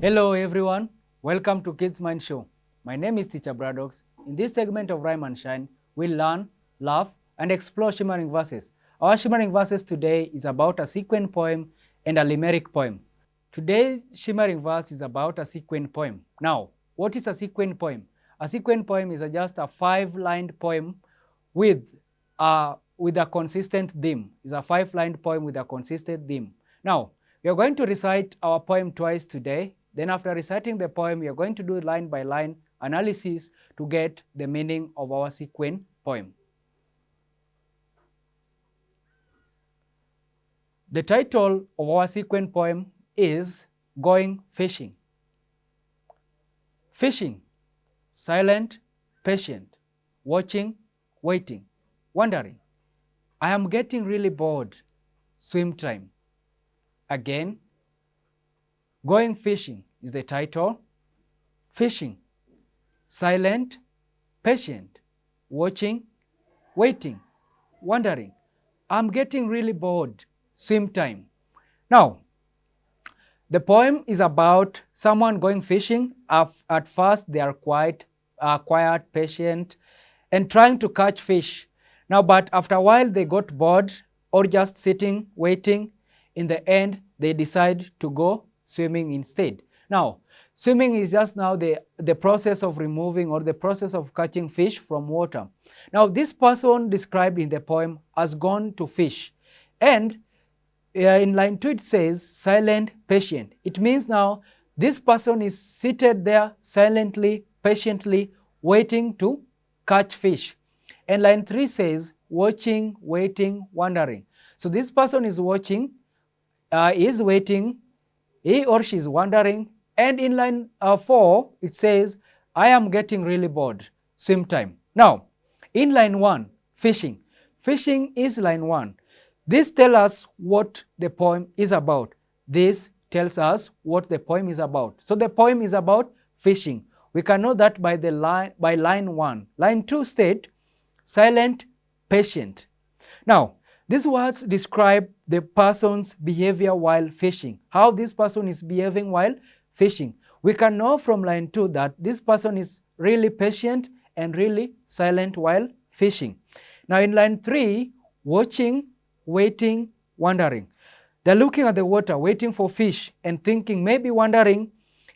Hello everyone, welcome to Kids Mind Show. My name is Teacher Bradox. In this segment of Rhyme and Shine, we learn, laugh, and explore shimmering verses. Our shimmering verses today is about a sequin poem and a limerick poem. Today's shimmering verse is about a sequin poem. Now, what is a sequin poem? A sequin poem is just a 5-lined poem with a consistent theme. It's a 5-lined poem with a consistent theme. Now, we are going to recite our poem twice today. Then after reciting the poem, we are going to do line by line analysis to get the meaning of our sequin poem. The title of our sequin poem is Going Fishing. Fishing, silent, patient, watching, waiting, wondering. I am getting really bored, swim time. Again, Going Fishing is the title. Fishing, silent, patient, watching, waiting, wondering. I'm getting really bored, swim time. Now, the poem is about someone going fishing. At first, they are quiet, patient, and trying to catch fish. Now, but after a while, they got bored or just sitting, waiting. In the end, they decide to go swimming instead. Now, swimming is just now the process of removing or the process of catching fish from water. Now, this person described in the poem has gone to fish. And in line 2, it says silent, patient. It means now this person is seated there silently, patiently, waiting to catch fish. And line 3 says watching, waiting, wondering. So this person is watching, is waiting, he or she is wondering. And in line 4, it says, I am getting really bored, swim time. Now, in line 1, fishing. Fishing is line 1. This tells us what the poem is about. This tells us what the poem is about. So the poem is about fishing. We can know that by line 1. Line 2 state, silent, patient. Now, these words describe the person's behavior while fishing, how this person is behaving while fishing. We can know from line 2 that this person is really patient and really silent while fishing. Now in line 3, watching, waiting, wondering. They're looking at the water, waiting for fish and thinking, maybe wondering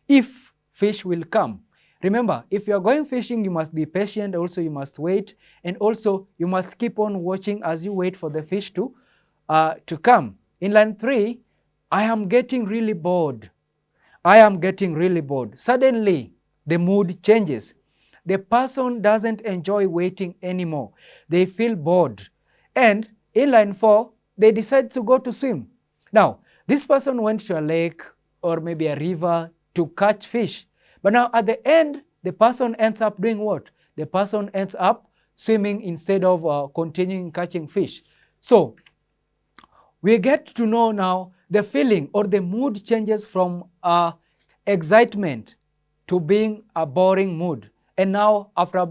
if fish will come. Remember, if you are going fishing, you must be patient, also you must wait, and also you must keep on watching as you wait for the fish to come. In line 3, I am getting really bored. I am getting really bored. Suddenly, the mood changes. The person doesn't enjoy waiting anymore. They feel bored. And in line 4, they decide to go to swim. Now, this person went to a lake or maybe a river to catch fish. But now at the end, the person ends up doing what? The person ends up swimming instead of continuing catching fish. So we get to know now the feeling or the mood changes from excitement to being a boring mood. And now after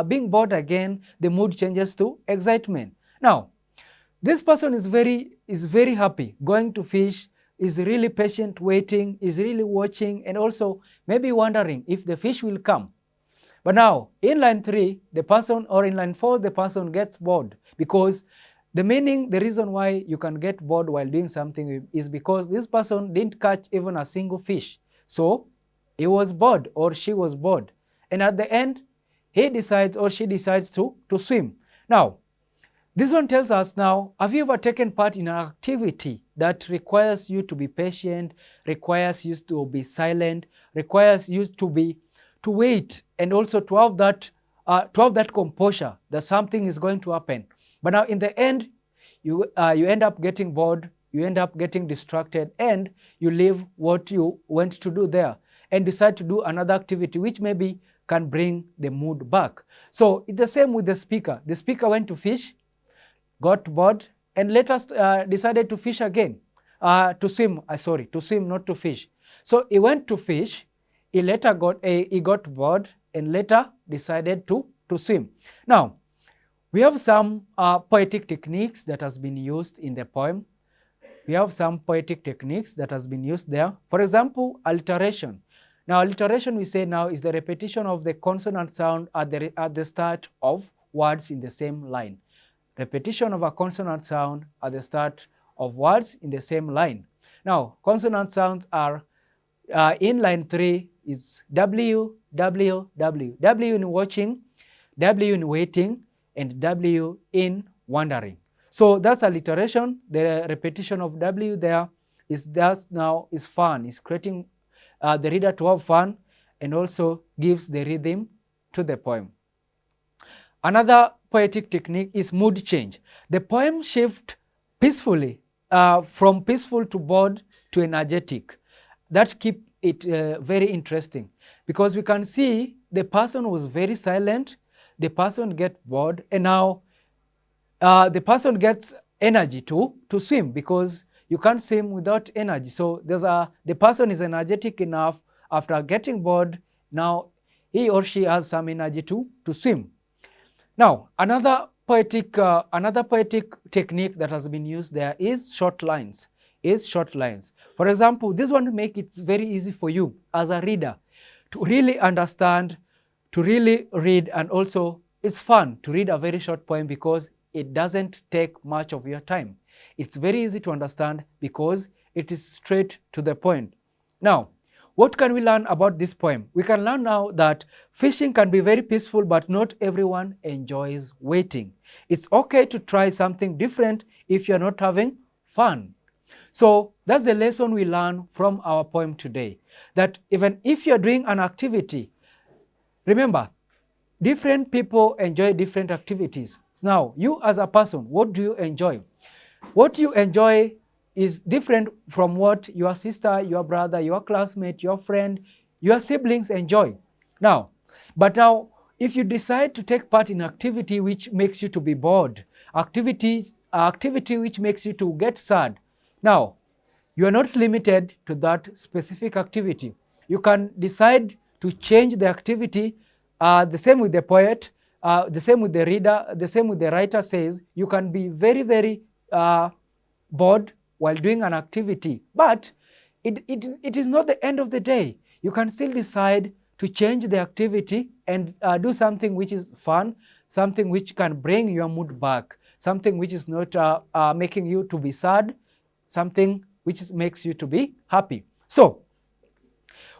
being bored again, the mood changes to excitement. Now, this person is very happy going to fish, is really patient waiting, is really watching, and also maybe wondering if the fish will come. But now in line 3, the person, or in line 4, the person gets bored, because the reason why you can get bored while doing something is because this person didn't catch even a single fish. So he was bored or she was bored. And at the end, he decides or she decides to swim. Now, this one tells us now, have you ever taken part in an activity that requires you to be patient, requires you to be silent, requires you to wait, and also to have that composure that something is going to happen. But now in the end, you end up getting bored, you end up getting distracted, and you leave what you went to do there and decide to do another activity which maybe can bring the mood back. So it's the same with the speaker. The speaker went to fish, got bored, and later decided to fish again, to swim, not to fish. So he went to fish, he got bored, and later decided to swim. Now, we have some poetic techniques that has been used in the poem. We have some poetic techniques that has been used there. For example, alliteration. Now, alliteration we say now is the repetition of the consonant sound at the start of words in the same line. Repetition of a consonant sound at the start of words in the same line. Now, consonant sounds are in line 3 is W, W, W. W in watching, W in waiting, and W in wondering. So that's alliteration. The repetition of W there is thus now is fun. It's creating the reader to have fun and also gives the rhythm to the poem. Another poetic technique is mood change. The poem shifts peacefully from peaceful to bored to energetic. That keeps it very interesting because we can see the person was very silent, the person gets bored, and now the person gets energy to swim because you can't swim without energy. So the person is energetic enough after getting bored. Now he or she has some energy to swim. Now another poetic technique that has been used there is short lines. For example, this one make it very easy for you as a reader to really understand, to really read, and also it's fun to read a very short poem because it doesn't take much of your time. It's very easy to understand because it is straight to the point. Now, what can we learn about this poem? We can learn now that fishing can be very peaceful, but not everyone enjoys waiting. It's okay to try something different if you're not having fun. So that's the lesson we learn from our poem today, that even if you're doing an activity, remember, different people enjoy different activities. Now, you as a person, what do you enjoy? What you enjoy is different from what your sister, your brother, your classmate, your friend, your siblings enjoy. Now, if you decide to take part in activity which makes you to be bored, activity which makes you to get sad, now, you are not limited to that specific activity. You can decide to change the activity. The same with the poet, the same with the reader, the same with the writer says, you can be very, very bored while doing an activity. But it is not the end of the day. You can still decide to change the activity and do something which is fun, something which can bring your mood back, something which is not making you to be sad, something which makes you to be happy. So,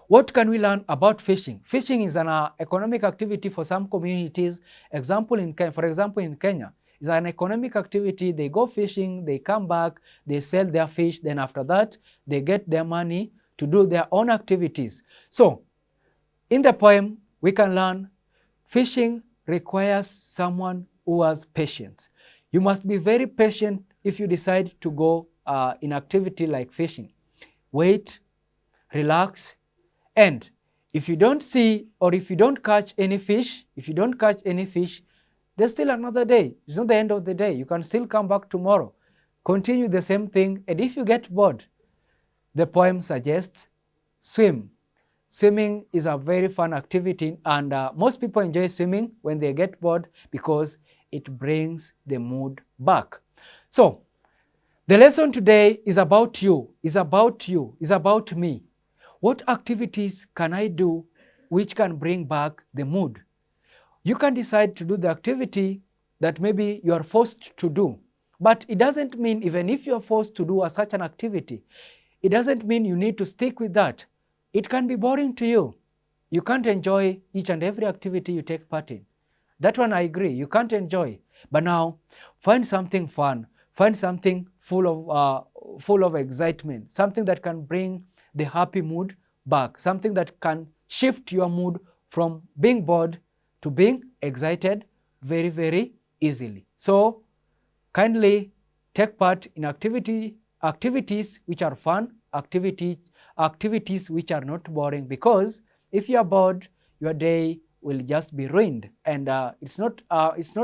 what can we learn about fishing? Fishing is an economic activity for some communities. For example, in Kenya, it's an economic activity. They go fishing, they come back, they sell their fish, then after that, they get their money to do their own activities. So, in the poem, we can learn fishing requires someone who has patience. You must be very patient if you decide to go in activity like fishing. Wait, relax, and if you don't see or if you don't catch any fish, there's still another day. It's not the end of the day. You can still come back tomorrow, continue the same thing, and if you get bored, the poem suggests swim. Swimming is a very fun activity, and most people enjoy swimming when they get bored because it brings the mood back. So, the lesson today is about you, is about me. What activities can I do which can bring back the mood? You can decide to do the activity that maybe you are forced to do. But it doesn't mean, even if you are forced to do such an activity, it doesn't mean you need to stick with that. It can be boring to you. You can't enjoy each and every activity you take part in. That one I agree, you can't enjoy. But now, find something fun. Find something full of excitement, something that can bring the happy mood back, something that can shift your mood from being bored to being excited very, very easily. So, kindly take part in activities which are fun, activities which are not boring, because if you are bored, your day will just be ruined, and it's not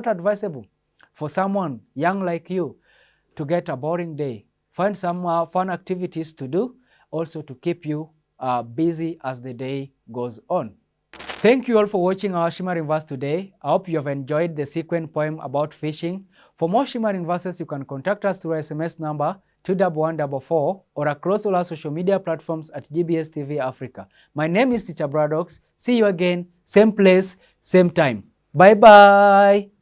advisable for someone young like you to get a boring day. Find some fun activities to do, also to keep you busy as the day goes on. Thank you all for watching our Shimmering Verse today. I hope you have enjoyed the sequence poem about fishing. For more Shimmering Verses, you can contact us through our SMS number 21144 or across all our social media platforms at GBS TV Africa. My name is Teacher Bradox. See you again, same place, same time. Bye-bye.